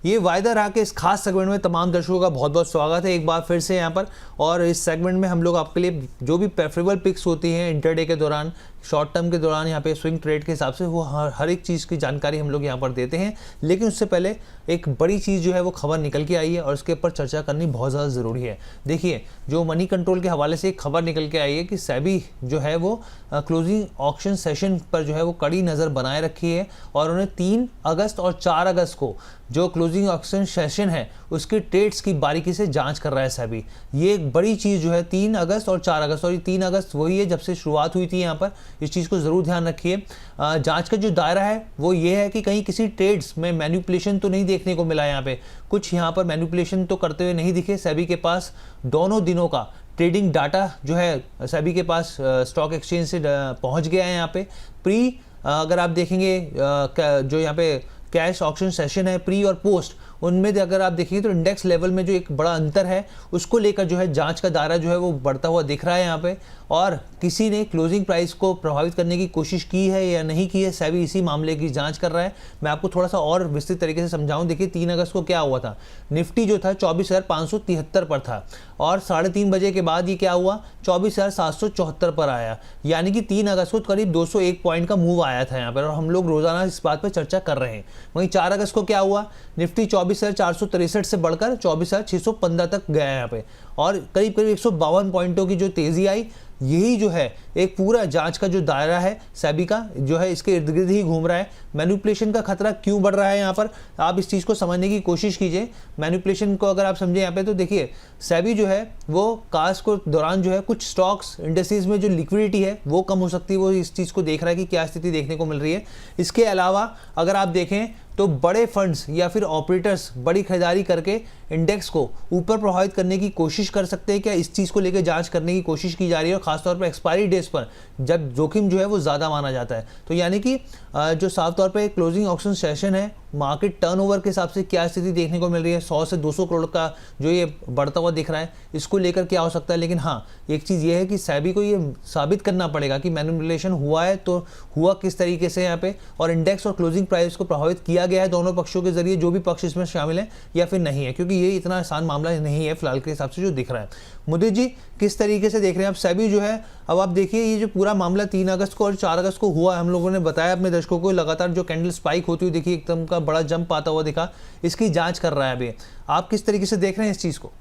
ये वायदा रहा कि इस खास सेगमेंट में तमाम दर्शकों का बहुत बहुत स्वागत है एक बार फिर से यहाँ पर। और इस सेगमेंट में हम लोग आपके लिए जो भी प्रेफरेबल पिक्स होती हैं इंटरडे के दौरान, शॉर्ट टर्म के दौरान, यहाँ पे स्विंग ट्रेड के हिसाब से वो हर एक चीज़ की जानकारी हम लोग यहाँ पर देते हैं। लेकिन उससे पहले एक बड़ी चीज़ जो है वो खबर निकल के आई है और उसके ऊपर चर्चा करनी बहुत ज़्यादा ज़रूरी है। देखिए, जो मनी कंट्रोल के हवाले से एक खबर निकल के आई है कि सेबी जो है वो क्लोजिंग ऑक्शन सेशन पर जो है वो कड़ी नज़र बनाए रखी है और उन्हें 3 अगस्त और 4 अगस्त को जो क्लोजिंग ऑक्शन सेशन है उसके ट्रेड्स की बारीकी से जांच कर रहा है सेबी। ये एक बड़ी चीज़ जो है 3 अगस्त और 4 अगस्त, और ये 3 अगस्त वही है जब से शुरुआत हुई थी यहाँ पर। इस चीज़ को ज़रूर ध्यान रखिए। जांच का जो दायरा है वो ये है कि कहीं किसी ट्रेड्स में मैनिपुलेशन तो नहीं देखने को मिला। यहाँ पे कुछ यहाँ पर मैनिपुलेशन तो करते हुए नहीं दिखे। सेबी के पास दोनों दिनों का ट्रेडिंग डाटा जो है सेबी के पास स्टॉक एक्सचेंज से पहुँच गया है। यहाँ पे प्री अगर आप देखेंगे जो यहाँ पे कैश ऑक्शन सेशन है, प्री और पोस्ट, उनमें अगर आप देखेंगे तो इंडेक्स लेवल में जो एक बड़ा अंतर है उसको लेकर जो है जांच का दायरा जो है वो बढ़ता हुआ दिख रहा है यहाँ पे। और किसी ने क्लोजिंग प्राइस को प्रभावित करने की कोशिश की है या नहीं की है, सेबी इसी मामले की जांच कर रहा है। मैं आपको थोड़ा सा और विस्तृत तरीके से समझाऊं। देखिए, 3 अगस्त को क्या हुआ था। निफ्टी जो था 24,573 पर था और 3:30 बजे के बाद ये क्या हुआ, 24,774 पर आया। यानी कि 3 अगस्त को करीब 201 पॉइंट का मूव आया था यहाँ पर, और हम लोग रोजाना इस बात पर चर्चा कर रहे हैं। वहीं 4 अगस्त को क्या हुआ, निफ्टी 24,463 से बढ़कर 24,615 तक गया यहाँ पे और करीब करीब 152 पॉइंटों की जो तेजी आई। यही जो है एक पूरा जांच का जो दायरा है सेबी का जो है इसके इर्द गिर्द ही घूम रहा है। मैनिपुलेशन का खतरा क्यों बढ़ रहा है यहाँ पर, आप इस चीज़ को समझने की कोशिश कीजिए। मैनिपुलेशन को अगर आप समझें यहाँ पे तो देखिए, सेबी जो है वो कास को दौरान जो है कुछ स्टॉक्स इंडस्ट्रीज में जो लिक्विडिटी है वो कम हो सकती है, वो इस चीज़ को देख रहा है कि क्या स्थिति देखने को मिल रही है। इसके अलावा अगर आप देखें तो बड़े फंड्स या फिर ऑपरेटर्स बड़ी खरीदारी करके इंडेक्स को ऊपर प्रभावित करने की कोशिश कर सकते हैं। क्या इस चीज़ को लेकर जांच करने की कोशिश की जा रही है, और खासतौर पर एक्सपायरी डेज पर जब जोखिम जो है वो ज़्यादा माना जाता है। तो यानी कि जो साफ तौर पे क्लोजिंग ऑक्शन सेशन है, मार्केट टर्नओवर के हिसाब से क्या स्थिति देखने को मिल रही है, 100 से 200 करोड़ का जो ये बढ़ता हुआ दिख रहा है, इसको लेकर क्या हो सकता है। लेकिन हाँ, एक चीज़ ये है कि सेबी को ये साबित करना पड़ेगा कि मैनिपुलेशन हुआ है तो हुआ किस तरीके से यहाँ पे, और इंडेक्स और क्लोजिंग प्राइस को प्रभावित किया गया है दोनों पक्षों के जरिए, जो भी पक्ष इसमें शामिल है, या फिर नहीं है, क्योंकि ये इतना आसान मामला नहीं है फिलहाल के हिसाब से जो दिख रहा है। मुदित जी, किस तरीके से देख रहे हैं आप सेबी जो है, अब आप देखिए ये जो पूरा मामला 3 अगस्त को और 4 अगस्त को हुआ, हम लोगों ने बताया अपने दर्शकों को, लगातार जो कैंडल स्पाइक होती हुई देखिए, एकदम का बड़ा जंप आता हुआ दिखा, इसकी जांच कर रहा है अभी। आप किस तरीके से देख रहे हैं इस चीज़ को?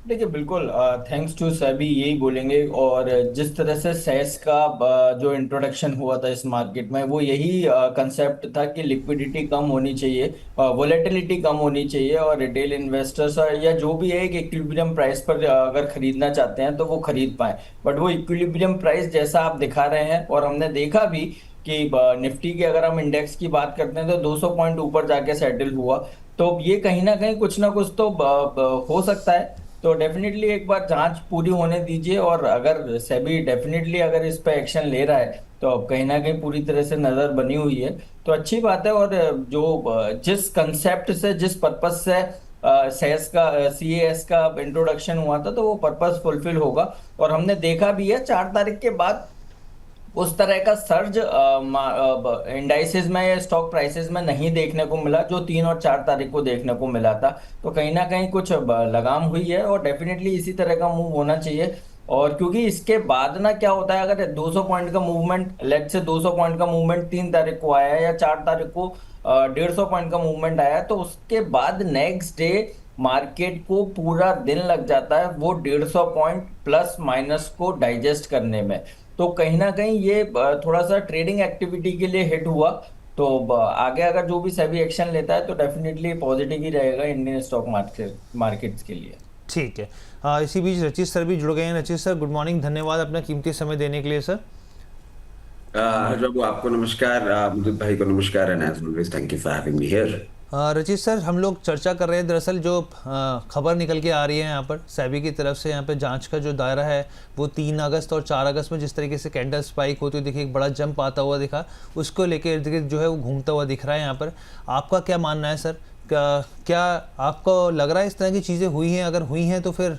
देखिए, बिल्कुल थैंक्स टू सेबी यही बोलेंगे। और जिस तरह से सेस का जो इंट्रोडक्शन हुआ था इस मार्केट में, वो यही कंसेप्ट था कि लिक्विडिटी कम होनी चाहिए, वोलेटिलिटी कम होनी चाहिए, और रिटेल इन्वेस्टर्स या जो भी है एक इक्विलिब्रियम प्राइस पर अगर खरीदना चाहते हैं तो वो खरीद पाए। बट वो इक्विलिब्रियम प्राइस जैसा आप दिखा रहे हैं, और हमने देखा भी कि निफ्टी के अगर हम इंडेक्स की बात करते हैं तो 200 पॉइंट ऊपर जाके सेटल हुआ। तो ये कहीं ना कुछ तो हो सकता है। तो डेफिनेटली एक बार जांच पूरी होने दीजिए, और अगर सेबी डेफिनेटली अगर इस पे एक्शन ले रहा है तो अब कहीं ना कहीं पूरी तरह से नजर बनी हुई है, तो अच्छी बात है। और जो जिस कंसेप्ट से, जिस पर्पज से सेस का सीएस का इंट्रोडक्शन हुआ था, तो वो पर्पज फुलफिल होगा। और हमने देखा भी है 4 तारीख के बाद उस तरह का सर्ज इंडाइसेस में या स्टॉक प्राइसेस में नहीं देखने को मिला जो 3 और 4 तारीख को देखने को मिला था। तो कहीं ना कहीं कुछ लगाम हुई है, और डेफिनेटली इसी तरह का मूव होना चाहिए। और क्योंकि इसके बाद ना क्या होता है, अगर 200 पॉइंट का मूवमेंट, लेट से 200 पॉइंट का मूवमेंट 3 तारीख को आया है या 4 तारीख को 150 पॉइंट का मूवमेंट आया है, तो उसके बाद नेक्स्ट डे मार्केट को पूरा दिन लग जाता है वो 150 पॉइंट प्लस माइनस को डाइजेस्ट करने में। तो कहीं ना कहीं ये थोड़ा सा ट्रेडिंग एक्टिविटी के लिए हिट हुआ। तो आगे अगर जो भी सेबी एक्शन लेता है तो डेफिनेटली पॉजिटिव ही रहेगा इंडियन स्टॉक मार्केट्स के लिए। ठीक है। इसी बीच रचित सर भी जुड़ गए हैं। रचित सर, गुड मॉर्निंग, धन्यवाद अपना कीमती समय देने के लिए सर। रघु, आपको नमस्कार, मुदुत भाई को नमस्कार, and as always thank you for having me here. Rachit sir, हम लोग चर्चा कर रहे हैं, दरअसल जो खबर निकल के आ रही है यहाँ पर सेबी की तरफ से, यहाँ पे जांच का जो दायरा है वो 3 अगस्त और 4 अगस्त में जिस तरीके से कैंडल स्पाइक होती हुई देखिए, एक बड़ा जंप आता हुआ दिखा, उसको लेके इर्द गिर्द जो है वो घूमता हुआ दिख रहा है यहाँ पर। आपका क्या मानना है सर? क्या आपको लग रहा है इस तरह की चीज़ें हुई हैं? अगर हुई हैं तो फिर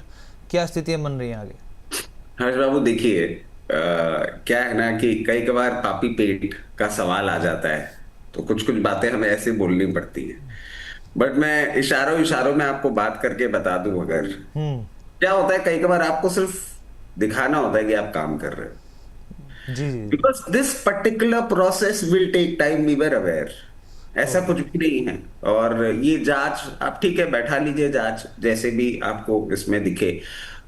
क्या स्थितियाँ बन रही हैं आगे? हर्ष बाबू, देखिए, क्या है ना कि कई कबार पापी पेट का सवाल आ जाता है, तो कुछ कुछ बातें हमें ऐसे बोलनी पड़ती हैं। बट मैं इशारों इशारों में आपको बात करके बता दूं, अगर हम्म। क्या होता है, कई बार आपको सिर्फ दिखाना होता है कि आप काम कर रहे हो, जी जी। Because this particular process will take time, we were aware. ऐसा ओके। कुछ भी नहीं है। और ये जांच आप ठीक है बैठा लीजिए, जांच जैसे भी आपको इसमें दिखे।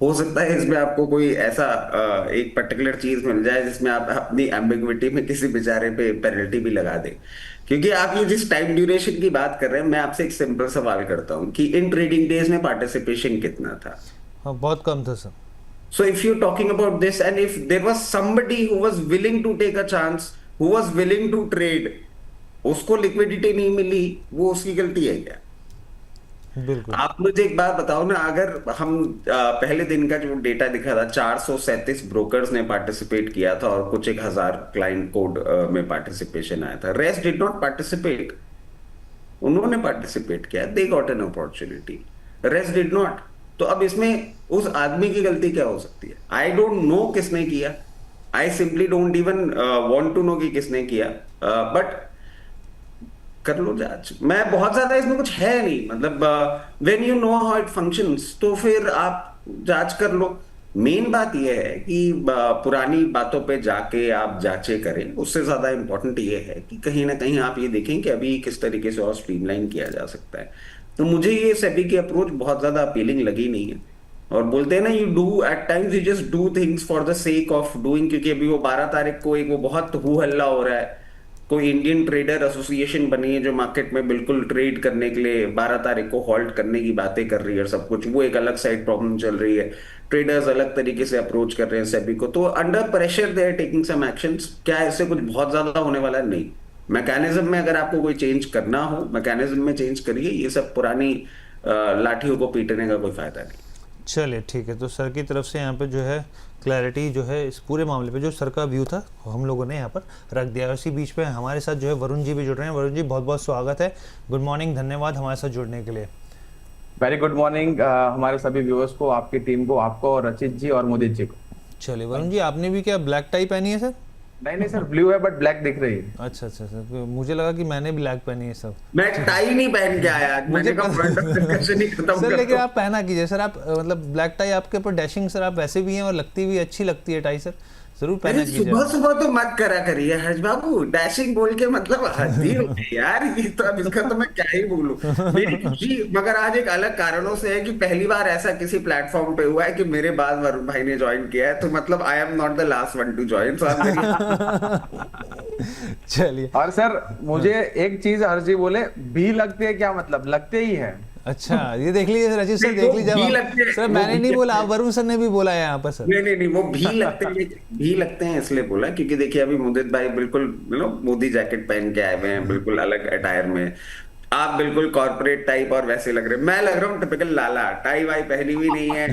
हो सकता है इसमें आपको कोई ऐसा एक पर्टिकुलर चीज मिल जाए जिसमें आप अपनी एम्बिग्विटी में किसी बेचारे पे पेनल्टी भी लगा दे। क्योंकि आप ये जिस टाइम ड्यूरेशन की बात कर रहे हैं, मैं आपसे एक सिंपल सवाल करता हूँ कि इन ट्रेडिंग डेज में पार्टिसिपेशन कितना था? हाँ, बहुत कम था sir. So if you're talking about this, and if there was somebody who was willing to take a chance, who was willing to trade, उसको लिक्विडिटी नहीं मिली, वो उसकी गलती है क्या? बिल्कुल। आप मुझे एक बात बताओ ना, अगर हम पहले दिन का जो डेटा दिखा था, 437 ब्रोकर्स ने पार्टिसिपेट किया था और कुछ 1,000 क्लाइंट कोड में पार्टिसिपेशन आया था, रेस्ट डिड नॉट पार्टिसिपेट। उन्होंने पार्टिसिपेट किया, they got an opportunity, rest did not. तो अब इसमें उस आदमी की गलती क्या हो सकती है? आई डोंट नो किसने किया, I simply don't even want to know कि किसने किया, बट कर लो जांच। मैं बहुत ज्यादा इसमें कुछ है नहीं, मतलब when you know how it functions तो फिर आप जांच कर लो। मेन बात यह है कि पुरानी बातों पे जाके आप जांचें करें, उससे ज्यादा इंपॉर्टेंट ये है कि कहीं ना कहीं आप ये देखें कि अभी किस तरीके से और स्ट्रीमलाइन किया जा सकता है। तो मुझे ये सेबी की अप्रोच बहुत ज्यादा अपीलिंग लगी नहीं है। और बोलते हैं ना, you do at times, you just do things for the sake of doing. क्योंकि अभी वो 12 तारीख को एक वो बहुत हू हल्ला हो रहा है, कोई इंडियन ट्रेडर एसोसिएशन बनी है जो मार्केट में बिल्कुल ट्रेड करने के लिए 12 तारीख को हॉल्ट करने की बातें कर रही है, और सब कुछ वो एक अलग साइड प्रॉब्लम चल रही है। ट्रेडर्स अलग तरीके से अप्रोच कर रहे हैं सेबी को, तो under pressure they are taking some actions. क्या इससे कुछ बहुत ज्यादा होने वाला है? नहीं। मैकेनिज्म में अगर आपको कोई चेंज करना हो, मैकेनिज्म में चेंज करिए। ये सब पुरानी लाठियों को पीटने का कोई फायदा नहीं। चलिए ठीक है, तो सर की तरफ से यहाँ पे जो है क्लैरिटी जो है इस पूरे मामले पे जो सर का व्यू था हम लोगों ने यहाँ पर रख दिया। इसी बीच में हमारे साथ जो है वरुण जी भी जुड़ रहे हैं। वरुण जी बहुत बहुत स्वागत है, गुड मॉर्निंग, धन्यवाद हमारे साथ जुड़ने के लिए। वेरी गुड मॉर्निंग हमारे सभी व्यूअर्स को, आपकी टीम को, आपको और रचित जी और मुदित जी को। चलिए वरुण जी, आपने भी क्या ब्लैक टाई पहनी है सर? नहीं सर, ब्लू है बट ब्लैक दिख रही है। अच्छा अच्छा सर, तो मुझे लगा कि मैंने ब्लैक पहनी है सर। मैं टाई नहीं पहन के आया, मैंने कहा फ्रंट ऑफ डिस्कशन ही खत्म सर कर लेकिन दो। आप पहना कीजिए सर, आप मतलब ब्लैक टाई आपके ऊपर डैशिंग सर, आप वैसे भी हैं और लगती भी अच्छी लगती है टाई सर, जरूर पहना अरे कीजिए। सुबह सुबह तो मत करा करिए हर्ष बाबू, डैशिंग बोल के मतलब हद ही हो गई यार। ये तो अब इसका तो मैं क्या ही बोलूं। मेरी खुशी मगर आज एक अलग कारणों से है कि पहली बार ऐसा किसी प्लेटफॉर्म पे हुआ है कि मेरे बाद वरुण भाई ने ज्वाइन किया है, तो मतलब I am not the last one two join. चलिए। और सर मुझे एक चीज हर्ष जी बोले, भी लगते हैं, क्या मतलब? लगते ही है। अच्छा, ये देख लीजिए रचित सर, देख लीजिए सर, मैंने नहीं बोला, वरुण सर ने भी बोला है यहाँ पर सर। नहीं, वो भी लगते हैं इसलिए बोला क्योंकि देखिए अभी मुदित भाई बिल्कुल मोदी जैकेट पहन के आए हुए हैं, बिल्कुल अलग अटायर में। आप बिल्कुल कॉर्पोरेट टाइप और वैसे लग रहे हैं। मैं लग रहा हूँ टिपिकल लाला, टाई वाई पहनी हुई नहीं है,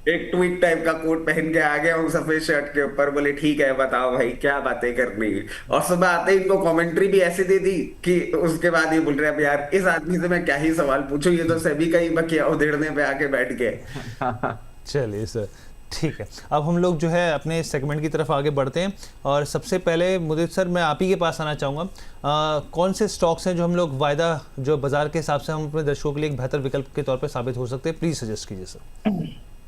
एक ट्वीट टाइप का कोट पहन के आ गया हूँ सफेद शर्ट के ऊपर। बोले ठीक है बताओ भाई क्या बातें करनी है। और सुबह आते ही इनको कमेंट्री भी ऐसे दे दी कि उसके बाद ये बोल रहे हैं यार इस आदमी से मैं क्या ही सवाल पूछूं, ये तो सभी का ही बकिया उधेड़ने पे आके बैठ गए। चलिए सर ठीक है, अब हम लोग जो है अपने सेगमेंट की तरफ आगे बढ़ते हैं। और सबसे पहले मुदित सर मैं आप ही के पास आना चाहूँगा, कौन से स्टॉक्स हैं जो हम लोग वायदा जो बाजार के हिसाब से हम अपने दर्शकों के लिए एक बेहतर विकल्प के तौर पे साबित हो सकते हैं, प्लीज सजेस्ट कीजिए सर।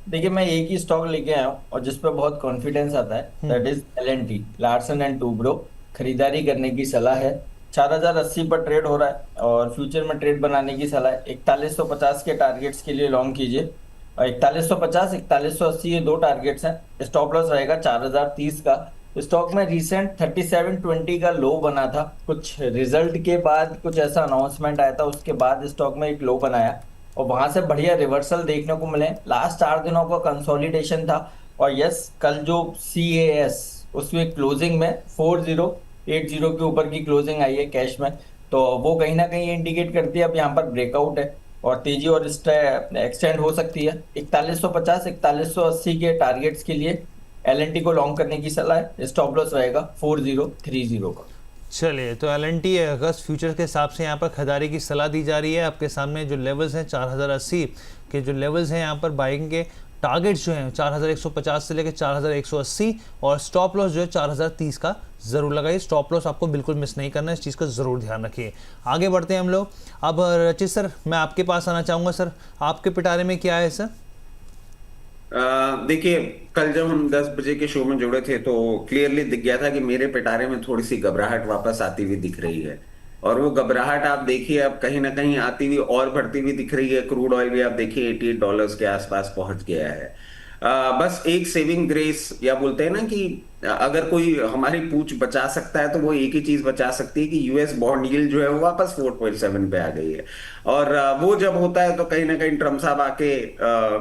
देखिए मैं एक ही स्टॉक लेके आया हूँ और जिस पे बहुत कॉन्फिडेंस आता है, that is L&T, Larsen and Toubro. खरीदारी करने की सलाह है, 4080 पर ट्रेड हो रहा है और फ्यूचर में ट्रेड बनाने की सलाह है। 4150 के टारगेट्स के लिए लॉन्ग कीजिए, और 4150 4180 ये दो टारगेट्स हैं। स्टॉप लॉस रहेगा 4030 का। स्टॉक में रिसेंट 3720 का लो बना था, कुछ रिजल्ट के बाद कुछ ऐसा अनाउंसमेंट आया था, उसके बाद स्टॉक में एक लो बनाया और वहां से बढ़िया रिवर्सल देखने को मिले। लास्ट 4 दिनों का कंसोलिडेशन था और यस कल जो CAS उसमें क्लोजिंग में 4080 के ऊपर की क्लोजिंग आई है कैश में, तो वो कहीं ना कहीं इंडिकेट करती है अब यहाँ पर ब्रेकआउट है और तेजी और एक्सटेंड हो सकती है। 4150 4180 के टारगेट्स के लिए L&T को लॉन्ग करने की सलाह है। स्टॉप लॉस रहेगा 4030 का। चलिए, तो L&T अगस्त फ्यूचर के हिसाब से यहाँ पर खरीदारी की सलाह दी जा रही है। आपके सामने जो लेवल्स हैं 4080 के जो लेवल्स हैं यहाँ पर बाइंग के, टारगेट्स जो हैं 4150 से लेकर 4180 और स्टॉप लॉस जो है 4030 का ज़रूर लगाइए। स्टॉप लॉस आपको बिल्कुल मिस नहीं करना है, इस चीज़ का ज़रूर ध्यान रखिए। आगे बढ़ते हैं हम लोग। अब रचित सर, मैं आपके पास आना चाहूँगा। सर, आपके पिटारे में क्या है सर? देखिए, कल जब हम 10 बजे के शो में जुड़े थे तो क्लियरली दिख गया था कि मेरे पिटारे में थोड़ी सी घबराहट वापस आती हुई दिख रही है। और वो घबराहट आप देखिए अब कहीं ना कहीं आती हुई और बढ़ती हुई दिख रही है। क्रूड ऑयल भी आप देखिए $88 के आसपास पहुंच गया है। बस एक सेविंग ग्रेस, या बोलते हैं ना कि अगर कोई हमारी पूंछ बचा सकता है तो वो एक ही चीज बचा सकती है कि यूएस बॉन्ड यील्ड जो है वो वापस 4.7 पे आ गई है। और वो जब होता है तो कहीं ना कहीं ट्रम्प साहब आके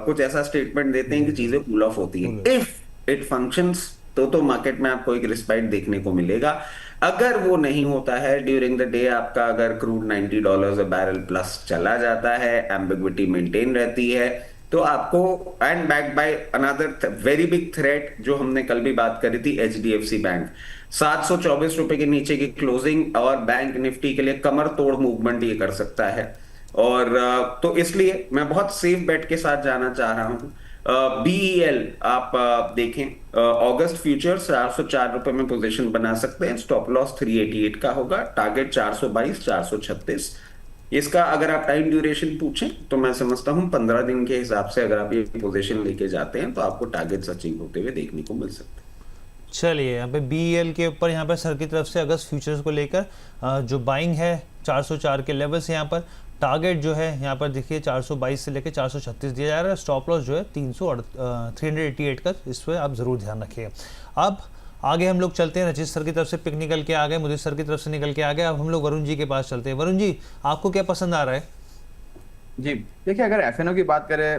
कुछ ऐसा स्टेटमेंट देते हैं कि चीजें कूल ऑफ होती है। इफ इट फंक्शंस तो मार्केट में आपको एक रिस्पाइट देखने को मिलेगा। अगर वो नहीं होता है ड्यूरिंग द डे, आपका अगर क्रूड $90 बैरल प्लस चला जाता है, एम्बिग्विटी मेंटेन रहती है, तो आपको and back by another very big threat जो हमने कल भी बात करी थी, एचडीएफसी बैंक 724 रुपए के नीचे की क्लोजिंग और बैंक निफ्टी के लिए कमर तोड़ मूवमेंट ये कर सकता है। और तो इसलिए मैं बहुत सेफ बेट के साथ जाना चाह रहा हूं। बीईएल आप देखें, अगस्त फ्यूचर 404 रुपए में पोजीशन बना सकते हैं। स्टॉप लॉस 388 का होगा, टारगेट 422 436। इसका अगर आप टाइम ड्यूरेशन पूछें तो मैं समझता हूं 15 दिन के हिसाब से अगर आप ये पोजीशन लेके जाते हैं तो आपको टारगेट्स अचीव होते हुए देखने को मिल सकते हैं। चलिए, यहाँ पे बीईएल के ऊपर यहाँ पे सर की तरफ से अगस्त फ्यूचर्स को लेकर जो बाइंग है 404 के लेवल से, यहाँ पर टारगेट जो है यहाँ पर देखिए 422 से लेकर 436 दिया जा रहा है। स्टॉप लॉस जो है 388 का, इस पर आप ज़रूर ध्यान रखिए। अब आगे हम लोग चलते हैं। रचित सर की तरफ से पिक निकल के आ गए, मुझे सर की तरफ से निकल के आ गए। अब हम लोग वरुण जी के पास चलते हैं। वरुण जी, आपको क्या पसंद आ रहा है? जी देखिए, अगर एफएनओ की बात करें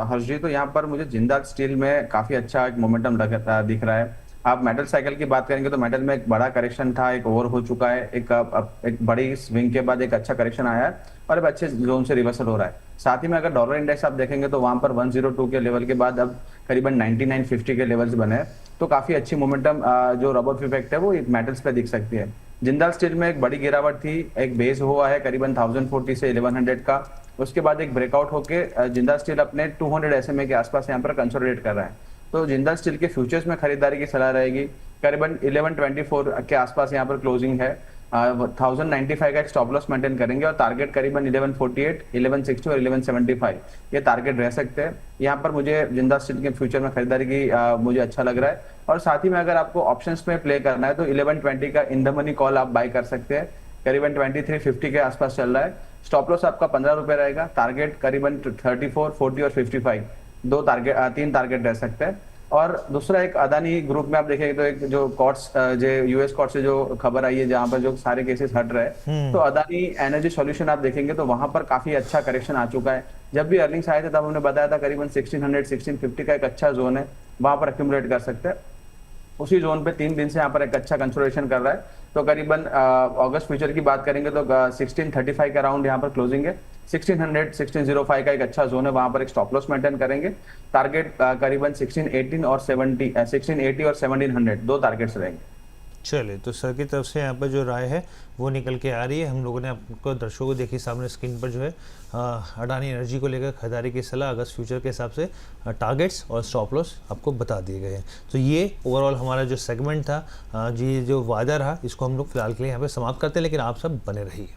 हर्ष जी, तो यहाँ पर मुझे जिंदाल स्टील में काफी अच्छा एक मोमेंटम दिख रहा है। आप मेटल साइकिल की बात करेंगे तो मेटल में एक बड़ा करेक्शन था, एक ओवर हो चुका है, एक बड़ी स्विंग के बाद एक अच्छा करेक्शन आया है और अब अच्छे जोन से रिवर्सल हो रहा है। साथ ही में अगर डॉलर इंडेक्स आप देखेंगे तो वहां पर 102 के लेवल के बाद अब करीबन 9950 के लेवल्स बने हैं। तो काफी अच्छी मोमेंटम जो रबर इफेक्ट है वो मेटल्स पे दिख सकती है। जिंदाल स्टील में एक बड़ी गिरावट थी, एक बेस हुआ है करीबन 1040 से 1100 का, उसके बाद एक ब्रेकआउट होके जिंदाल स्टील अपने 200 SMA के आसपास यहाँ पर कंसोलिडेट कर रहा है। तो जिंदाल स्टील के फ्यूचर्स में खरीदारी की सलाह रहेगी। करीबन 1124 के आसपास यहाँ पर क्लोजिंग है। 1095 का एक स्टॉप लॉस मेंटेन करेंगे और टारगेट करीबन 1148, 1160 और 1175 ये टारगेट रह सकते हैं। यहाँ पर मुझे जिंदाल स्टील के फ्यूचर में खरीदारी की मुझे अच्छा लग रहा है। और साथ ही में अगर आपको ऑप्शंस में प्ले करना है तो 1120 का इन द मनी कॉल आप बाय कर सकते हैं, करीबन 2350 के आसपास चल रहा है। स्टॉप लॉस आपका 15 रुपए रहेगा, टारगेट करीबन 34, 40 और 55 तीन टारगेट रह सकते हैं। और दूसरा एक अदानी ग्रुप में आप देखेंगे तो एक जो कोर्ट्स जो यूएस कोर्ट से जो खबर आई है जहां पर जो सारे केसेस हट रहे हैं, तो अदानी एनर्जी सॉल्यूशन आप देखेंगे तो वहां पर काफी अच्छा करेक्शन आ चुका है। जब भी अर्निंग्स आए थे तब हमने बताया था करीबन 1600 1650 का एक अच्छा जोन है, वहां पर एक्यूमुलेट कर सकते हैं। उसी जोन पे 3 दिन से यहाँ पर एक अच्छा कंसोलिडेशन कर रहा है। तो करीबन अगस्त फ्यूचर की बात करेंगे तो 1635 का राउंड यहाँ पर क्लोजिंग है। 1600 1605 का एक अच्छा जोन है, वहां पर एक स्टॉप लॉस मेंटेन करेंगे। टारगेट करीबन 1680 और 1700 दो टारगेट्स रहेंगे। चलिए, तो सर की तरफ से यहाँ पर जो राय है वो निकल के आ रही है। हम लोगों ने आपको दर्शकों को देखी सामने स्क्रीन पर जो है अडानी एनर्जी को लेकर खरीदारी की सलाह अगस्त फ्यूचर के हिसाब से टारगेट्स और स्टॉप लॉस आपको बता दिए गए हैं। तो ये ओवरऑल हमारा जो सेगमेंट था, जी जो वादा रहा, इसको हम लोग फिलहाल के लिए यहाँ पे समाप्त करते हैं, लेकिन आप सब बने रहिए।